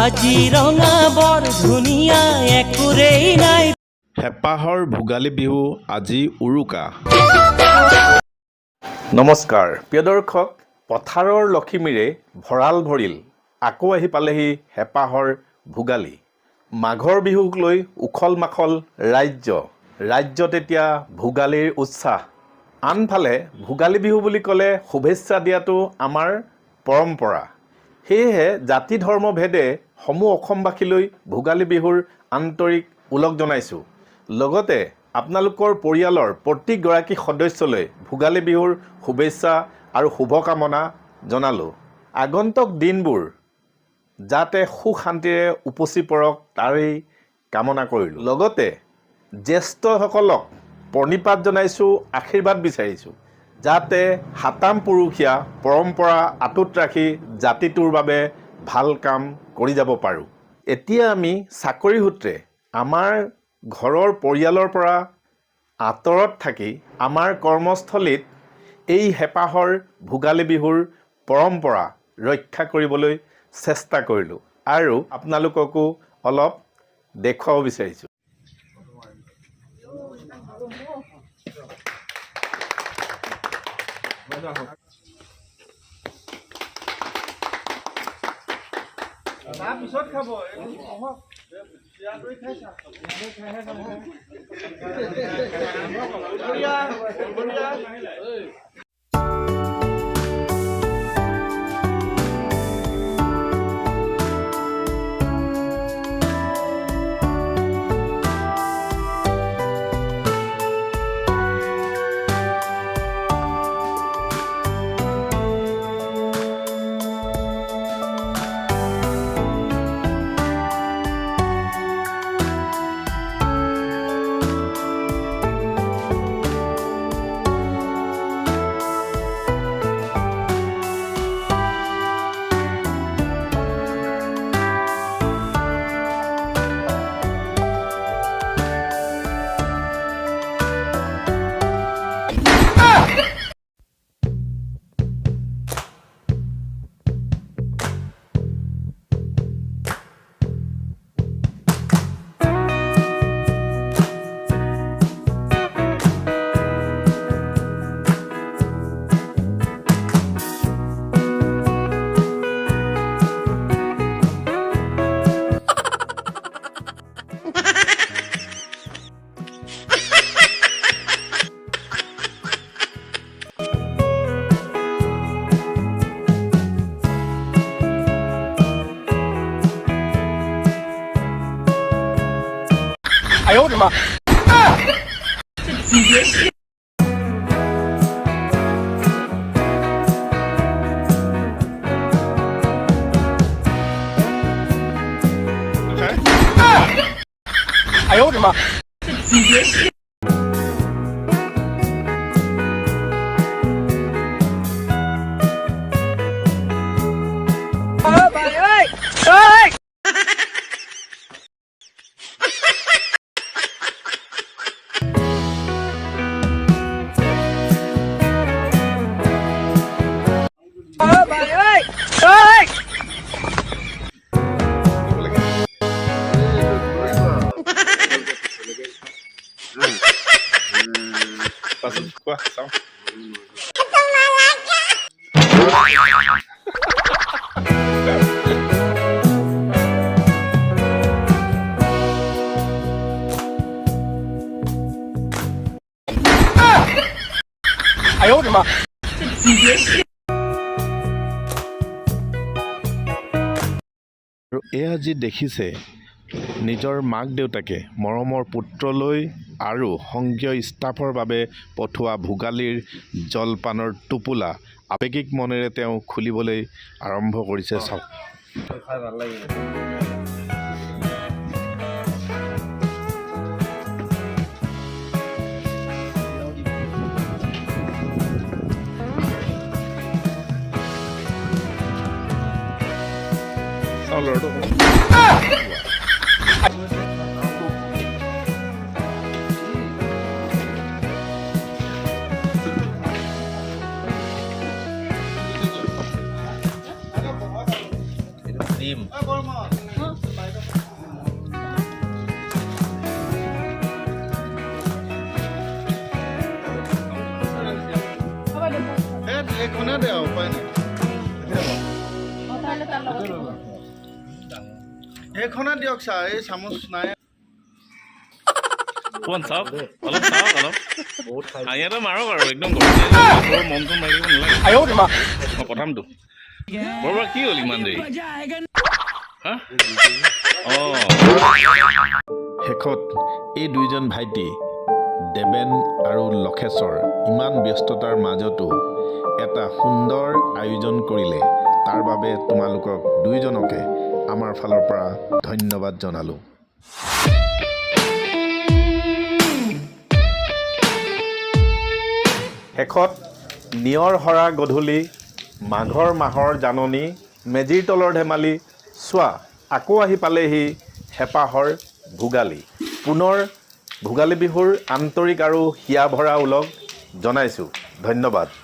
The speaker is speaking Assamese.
আজি ৰঙা বৰ ধুনীয়া একোৰেই নাই। হেঁপাহৰ ভোগালী বিহু আজি উৰুকা। নমস্কাৰ প্ৰিয় দৰ্শক, পথাৰৰ লখিমীৰে ভঁৰাল ভৰিল, আকৌ আহি পালেহি হেঁপাহৰ ভোগালী। মাঘৰ বিহুক লৈ উখল মাখল ৰাজ্যত এতিয়া ভোগালীৰ উৎসাহ। আনফালে ভোগালী বিহু বুলি ক'লে শুভেচ্ছা দিয়াটো আমাৰ পৰম্পৰা। সেয়েহে জাতি ধৰ্ম ভেদে সমূহ অসমবাসীলৈ ভোগালী বিহুৰ আন্তৰিক ওলগ জনাইছোঁ। লগতে আপোনালোকৰ পৰিয়ালৰ প্ৰতিগৰাকী সদস্যলৈ ভোগালী বিহুৰ শুভেচ্ছা আৰু শুভকামনা জনালোঁ। আগন্তুক দিনবোৰ যাতে সুখ শান্তিৰে উপচি পৰক তাৰেই কামনা কৰিলোঁ। লগতে জ্যেষ্ঠসকলক প্ৰণিপাত জনাইছোঁ, আশীৰ্বাদ বিচাৰিছোঁ, যাতে সাতাম পুৰুষীয়া পৰম্পৰা আঁতত ৰাখি জাতিটোৰ বাবে ভাল কাম কৰি যাব পাৰোঁ। এতিয়া আমি চাকৰি সূত্ৰে আমাৰ ঘৰৰ পৰিয়ালৰ পৰা আঁতৰত থাকি আমাৰ কৰ্মস্থলীত এই হেঁপাহৰ ভোগালী বিহুৰ পৰম্পৰা ৰক্ষা কৰিবলৈ চেষ্টা কৰিলোঁ আৰু আপোনালোককো অলপ দেখুৱাব বিচাৰিছোঁ। আৰু এয়া যি দেখিছে, নিজৰ মাক দেউতাকে মৰমৰ পুত্ৰলৈ আৰু সংঘীয় ষ্টাফৰ বাবে পঠোৱা ভোগালীৰ জলপানৰ টোপোলা আৱেগিক মনেৰে তেওঁ খুলিবলৈ আৰম্ভ কৰিছে। চাওক, এইখনে দে আৰু উপায় নাই এইখনে দিয়ক ছাৰ এই চামুচ নাই অকণমান চাওক অলপ ইয়াতে মাৰক আৰু একদম মনটো মাৰিব নালাগে মই প্ৰথমটো বৰবাৰ কি হ'ল ইমান দেৰি শেষত এই দুইজন ভাইটি দেবেন আৰু লক্ষেশ্বৰ ইমান ব্যস্ততাৰ মাজতো এটা সুন্দৰ আয়োজন কৰিলে তাৰ বাবে তোমালোকক দুইজনকে আমাৰ ফালৰ পৰা ধন্যবাদ জনালোঁ শেষত নিয়ৰ হৰা গধূলি মাঘৰ মাহৰ জাননী মেজিৰ তলৰ ধেমালি চোৱা আকৌ আহি পালেহি হেঁপাহৰ ভোগালী পুনৰ ভোগালী বিহুৰ আন্তৰিক আৰু হিয়া ভৰা ওলগ জনাইছোঁ ধন্যবাদ